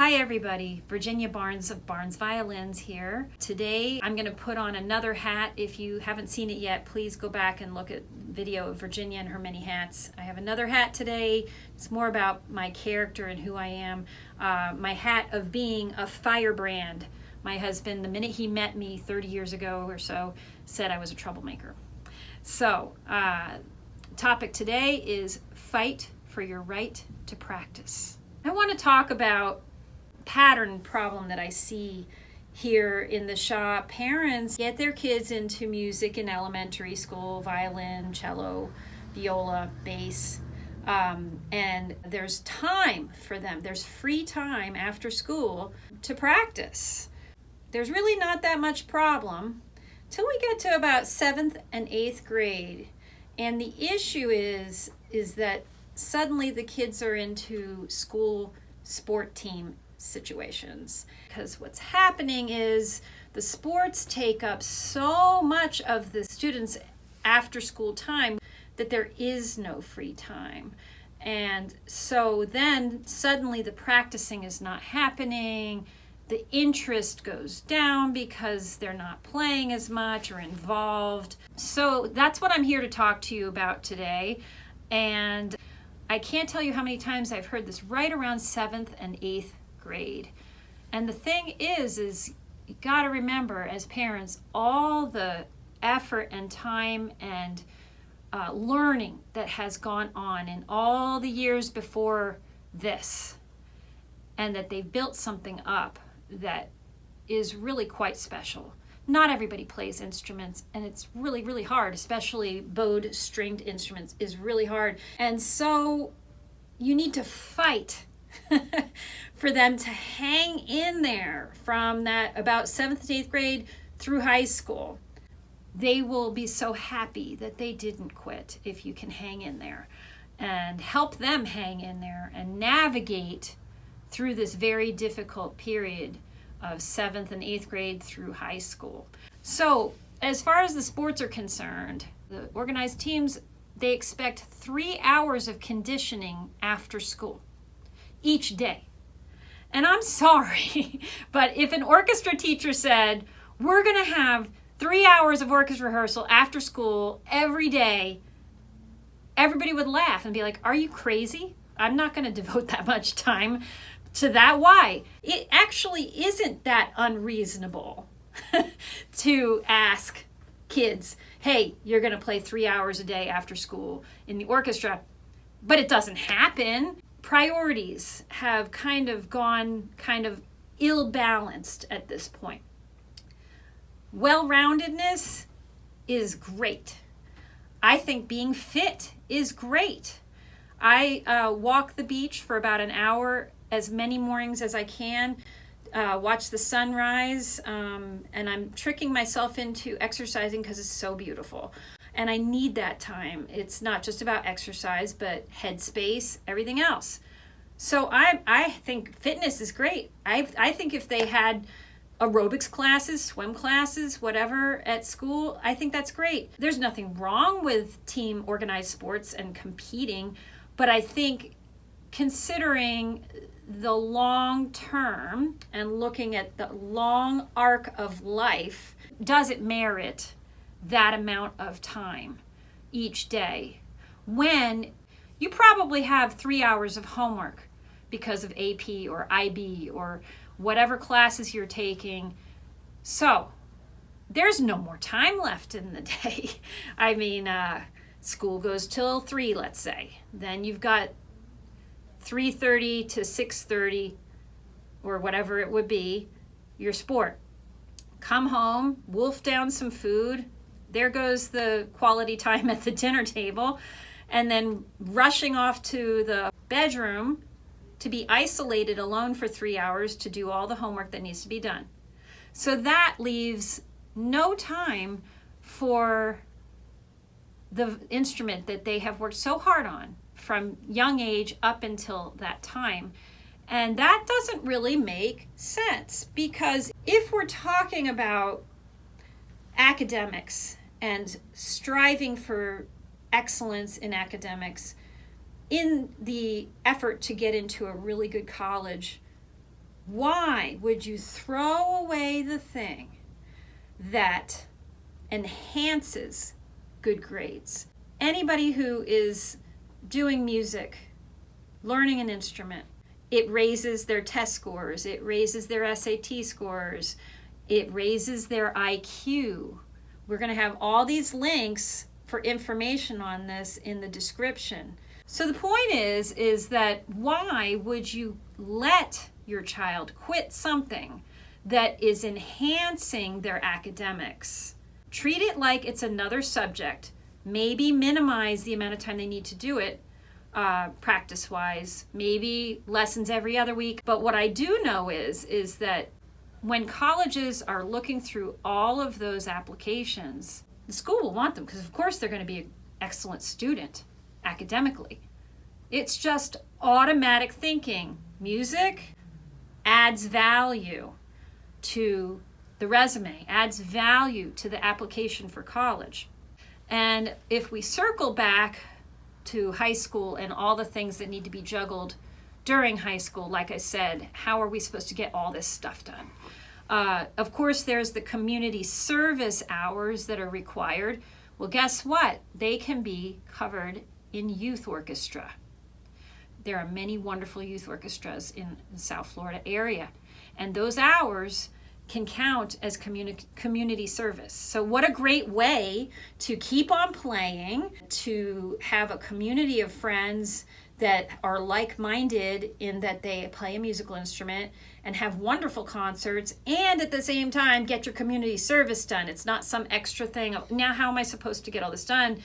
Hi everybody, Virginia Barnes of Barnes Violins here. Today I'm going to put on another hat. If you haven't seen it yet, please go back and look at video of Virginia and her many hats. I have another hat today. It's more about my character and who I am. My hat of being a firebrand. My husband, the minute he met me 30 years ago or so, said I was a troublemaker. So, topic today is fight for your right to practice. I want to talk about pattern problem that I see here in the shop. Parents get their kids into music in elementary school, violin, cello, viola, bass, and there's time for them. There's free time after school to practice. There's really not that much problem till we get to about 7th and 8th grade. And the issue is that suddenly the kids are into school sport team situations, because what's happening is the sports take up so much of the students' after school time that there is no free time. And so then suddenly the practicing is not happening, the interest goes down because they're not playing as much or involved. So that's what I'm here to talk to you about today. And I can't tell you how many times I've heard this right around 7th and 8th grade. And the thing is you got to remember as parents all the effort and time and learning that has gone on in all the years before this, and that they've built something up that is really quite special. Not everybody plays instruments, and it's really, really hard, especially bowed stringed instruments is really hard. And so you need to fight for them to hang in there from that about 7th to 8th grade through high school. They will be so happy that they didn't quit if you can hang in there and help them hang in there and navigate through this very difficult period of 7th and 8th grade through high school. So as far as the sports are concerned, the organized teams, they expect 3 hours of conditioning after school each day. And I'm sorry, but if an orchestra teacher said, we're going to have 3 hours of orchestra rehearsal after school every day, everybody would laugh and be like, are you crazy? I'm not going to devote that much time to that. Why? It actually isn't that unreasonable to ask kids, hey, you're going to play 3 hours a day after school in the orchestra, but it doesn't happen. Priorities have kind of gone ill-balanced at this point. Well-roundedness is great. I think being fit is great. I walk the beach for about an hour as many mornings as I can, watch the sunrise, and I'm tricking myself into exercising because it's so beautiful. And I need that time. It's not just about exercise, but headspace, everything else. So I think fitness is great. I think if they had aerobics classes, swim classes, whatever at school, I think that's great. There's nothing wrong with team organized sports and competing, but I think considering the long term and looking at the long arc of life, does it merit that amount of time each day when you probably have 3 hours of homework because of AP or IB or whatever classes you're taking? So there's no more time left in the day. I mean, school goes till 3, let's say. Then you've got 3:30 to 6:30 or whatever it would be, your sport. Come home, wolf down some food. There goes the quality time at the dinner table, and then rushing off to the bedroom to be isolated alone for 3 hours to do all the homework that needs to be done. So that leaves no time for the instrument that they have worked so hard on from young age up until that time. And that doesn't really make sense, because if we're talking about academics and striving for excellence in academics in the effort to get into a really good college, Why would you throw away the thing that enhances good grades? Anybody who is doing music, learning an instrument, it raises their test scores, it raises their SAT scores, it raises their IQ. We're going to have all these links for information on this in the description. So the point is that why would you let your child quit something that is enhancing their academics? Treat it like it's another subject. Maybe minimize the amount of time they need to do it practice-wise, maybe lessons every other week. But what I do know is that when colleges are looking through all of those applications, the school will want them because of course they're going to be an excellent student academically. It's just automatic thinking. Music adds value to the resume, adds value to the application for college. And if we circle back to high school and all the things that need to be juggled during high school, like I said, how are we supposed to get all this stuff done? Of course, there's the community service hours that are required. Well, guess what? They can be covered in youth orchestra. There are many wonderful youth orchestras in the South Florida area, and those hours can count as community service. So what a great way to keep on playing, to have a community of friends that are like-minded in that they play a musical instrument and have wonderful concerts, and at the same time get your community service done. It's not some extra thing. Now, how am I supposed to get all this done?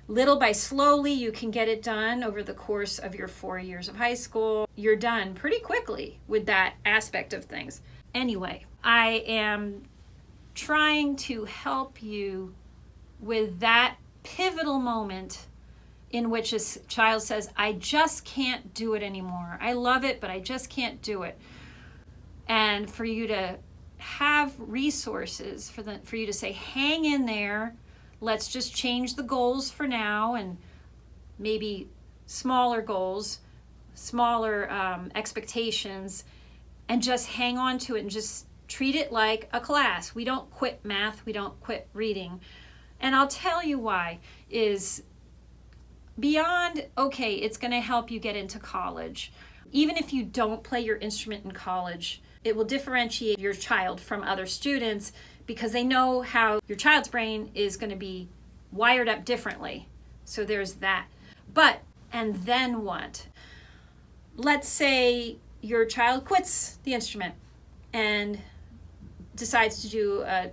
Little by slowly, you can get it done over the course of your 4 years of high school. You're done pretty quickly with that aspect of things. Anyway, I am trying to help you with that pivotal moment in which a child says, I just can't do it anymore. I love it, but I just can't do it. And for you to have resources for you to say, hang in there, let's just change the goals for now, and maybe smaller goals, smaller expectations, and just hang on to it and just treat it like a class. We don't quit math, we don't quit reading. And I'll tell you why is beyond, okay, it's going to help you get into college. Even if you don't play your instrument in college, it will differentiate your child from other students because they know how your child's brain is going to be wired up differently. So there's that. But, and then what? Let's say your child quits the instrument and decides to do a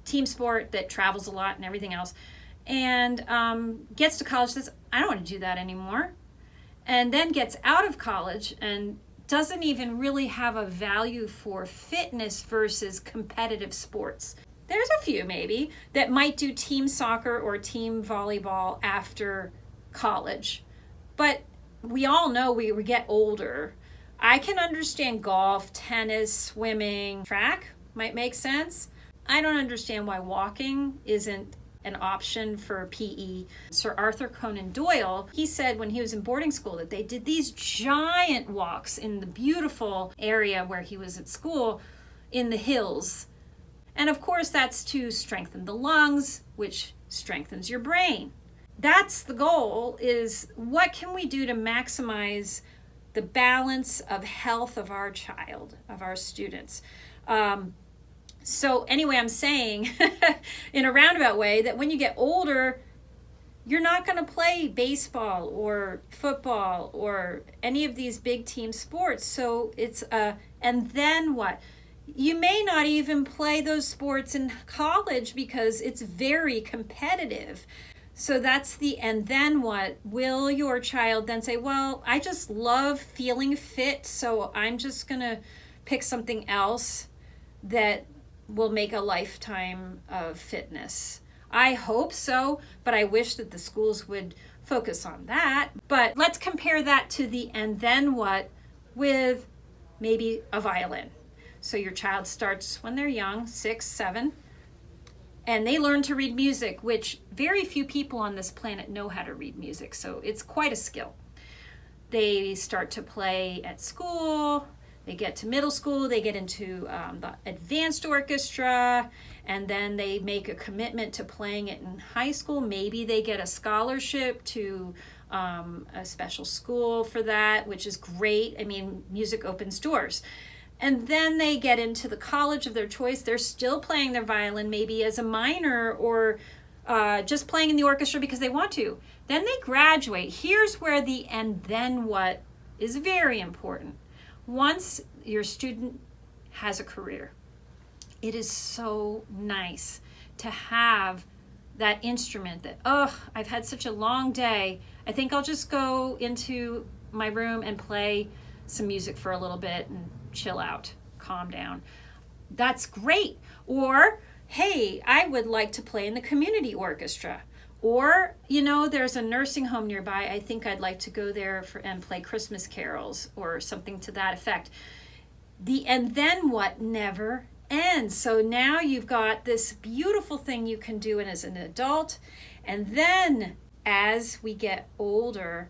team sport that travels a lot and everything else, and gets to college, says, I don't want to do that anymore, and then gets out of college and doesn't even really have a value for fitness versus competitive sports. There's a few maybe that might do team soccer or team volleyball after college, but we all know we get older. I can understand golf, tennis, swimming, track might make sense. I don't understand why walking isn't an option for PE. Sir Arthur Conan Doyle, he said when he was in boarding school that they did these giant walks in the beautiful area where he was at school in the hills. And of course that's to strengthen the lungs, which strengthens your brain. That's the goal, is what can we do to maximize the balance of health of our child, of our students. So anyway, I'm saying in a roundabout way that when you get older, you're not going to play baseball or football or any of these big team sports. So it's and then what? You may not even play those sports in college because it's very competitive. So that's the and then what? Will your child then say, well, I just love feeling fit, so I'm just going to pick something else that will make a lifetime of fitness? I hope so, but I wish that the schools would focus on that. But let's compare that to the and then what with maybe a violin. So your child starts when they're young, 6, 7, and they learn to read music, which very few people on this planet know how to read music, so it's quite a skill. They start to play at school, They get to middle school, they get into the advanced orchestra, and then they make a commitment to playing it in high school. Maybe they get a scholarship to a special school for that, which is great. I mean, music opens doors. And then they get into the college of their choice. They're still playing their violin, maybe as a minor, or just playing in the orchestra because they want to. Then they graduate. Here's where the "and then what" is very important. Once your student has a career, it is so nice to have that instrument that, I've had such a long day. I think I'll just go into my room and play some music for a little bit and chill out, calm down. That's great. Or, hey, I would like to play in the community orchestra. Or, there's a nursing home nearby. I think I'd like to go there and play Christmas carols or something to that effect. The "and then what" never ends. So now you've got this beautiful thing you can do as an adult. And then as we get older,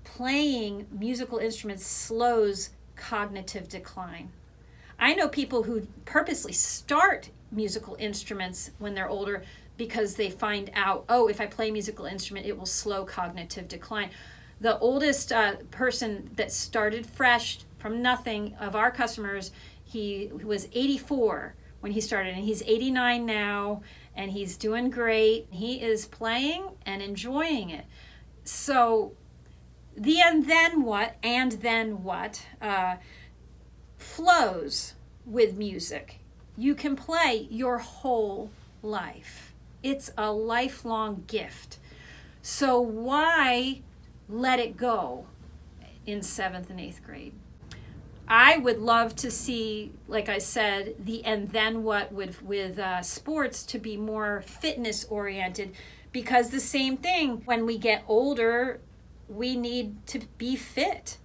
playing musical instruments slows cognitive decline. I know people who purposely start musical instruments when they're older because they find out, if I play a musical instrument, it will slow cognitive decline. The oldest person that started fresh from nothing of our customers, he was 84 when he started, and he's 89 now, and he's doing great. He is playing and enjoying it. So the "and then what" flows with music. You can play your whole life. It's a lifelong gift. So why let it go in 7th and 8th grade? I would love to see, like I said, the "and then what" with sports to be more fitness oriented, because the same thing, when we get older, we need to be fit.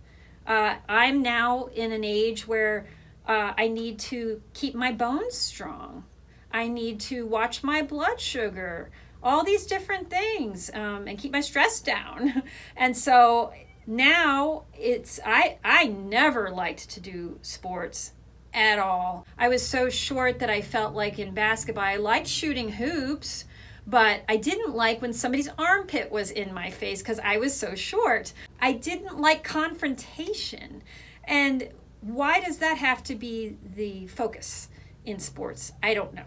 I'm now in an age where I need to keep my bones strong. I need to watch my blood sugar, all these different things, and keep my stress down. And so now I never liked to do sports at all. I was so short that I felt like in basketball, I liked shooting hoops, but I didn't like when somebody's armpit was in my face because I was so short. I didn't like confrontation. And why does that have to be the focus in sports? I don't know.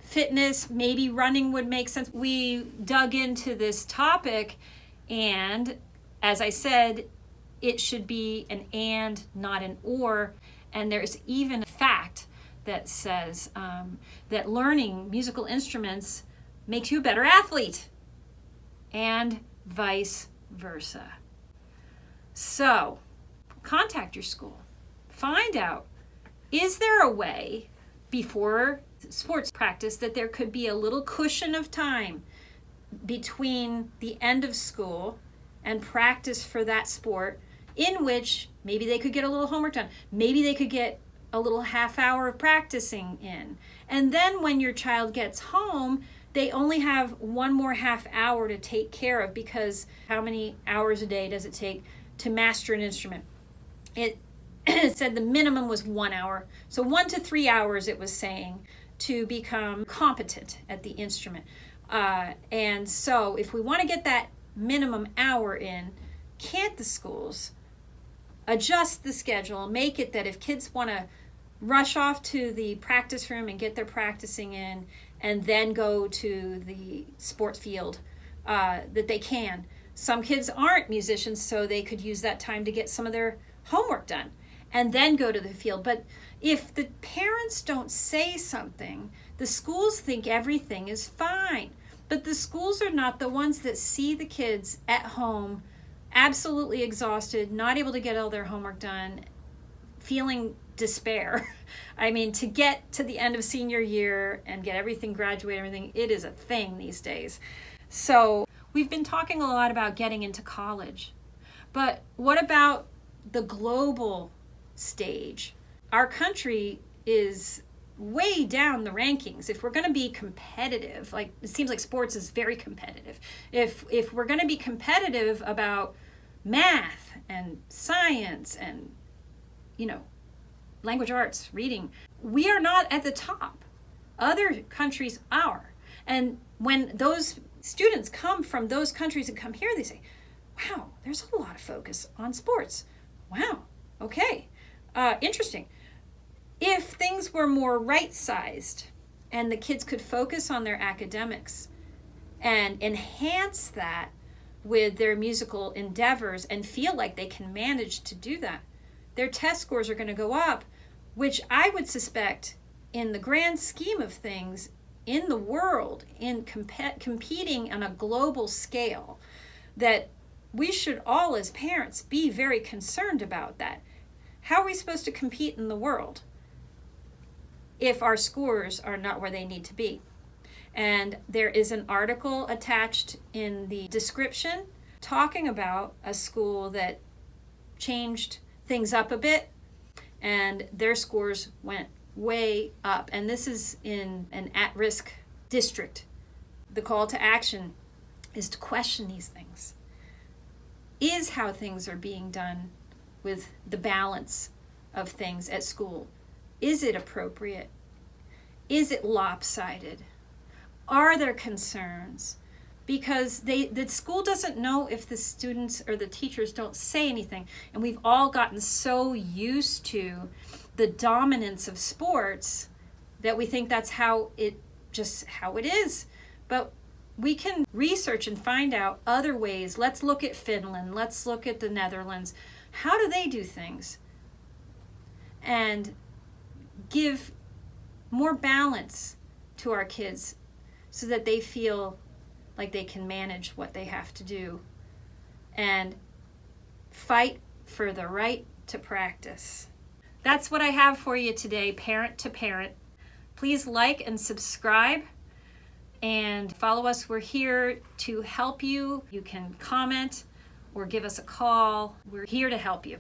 Fitness, maybe running would make sense. We dug into this topic, and as I said, it should be an "and," not an "or." And there's even a fact that says that learning musical instruments makes you a better athlete, and vice versa. So contact your school. Find out, is there a way before sports practice that there could be a little cushion of time between the end of school and practice for that sport, in which maybe they could get a little homework done. Maybe they could get a little half hour of practicing in. And then when your child gets home, they only have one more half hour to take care of, because how many hours a day does it take to master an instrument? It said the minimum was 1 hour. So 1 to 3 hours, it was saying, to become competent at the instrument. And so if we want to get that minimum hour in, can't the schools adjust the schedule, make it that if kids want to rush off to the practice room and get their practicing in and then go to the sports field, that they can. Some kids aren't musicians, so they could use that time to get some of their homework done and then go to the field. But if the parents don't say something, the schools think everything is fine. But the schools are not the ones that see the kids at home absolutely exhausted, not able to get all their homework done, feeling despair. I mean, to get to the end of senior year and get everything graduated, everything, it is a thing these days. So we've been talking a lot about getting into college, but what about the global stage? Our country is way down the rankings. If we're going to be competitive, like it seems like sports is very competitive. If we're going to be competitive about math and science and language arts, reading. We are not at the top. Other countries are. And when those students come from those countries and come here, they say, wow, there's a lot of focus on sports. Wow, okay, interesting. If things were more right-sized and the kids could focus on their academics and enhance that with their musical endeavors and feel like they can manage to do that, their test scores are going to go up, which I would suspect in the grand scheme of things in the world, in competing on a global scale, that we should all as parents be very concerned about that. How are we supposed to compete in the world if our scores are not where they need to be? And there is an article attached in the description talking about a school that changed things up a bit and their scores went way up. And this is in an at-risk district. The call to action is to question these things. Is how things are being done with the balance of things at school, is it appropriate? Is it lopsided? Are there concerns? Because the school doesn't know if the students or the teachers don't say anything. And we've all gotten so used to the dominance of sports that we think that's how it is. But we can research and find out other ways. Let's look at Finland. Let's look at the Netherlands. How do they do things? And give more balance to our kids so that they feel like they can manage what they have to do and fight for the right to practice. That's what I have for you today, parent to parent. Please like and subscribe and follow us. We're here to help you. You can comment or give us a call. We're here to help you.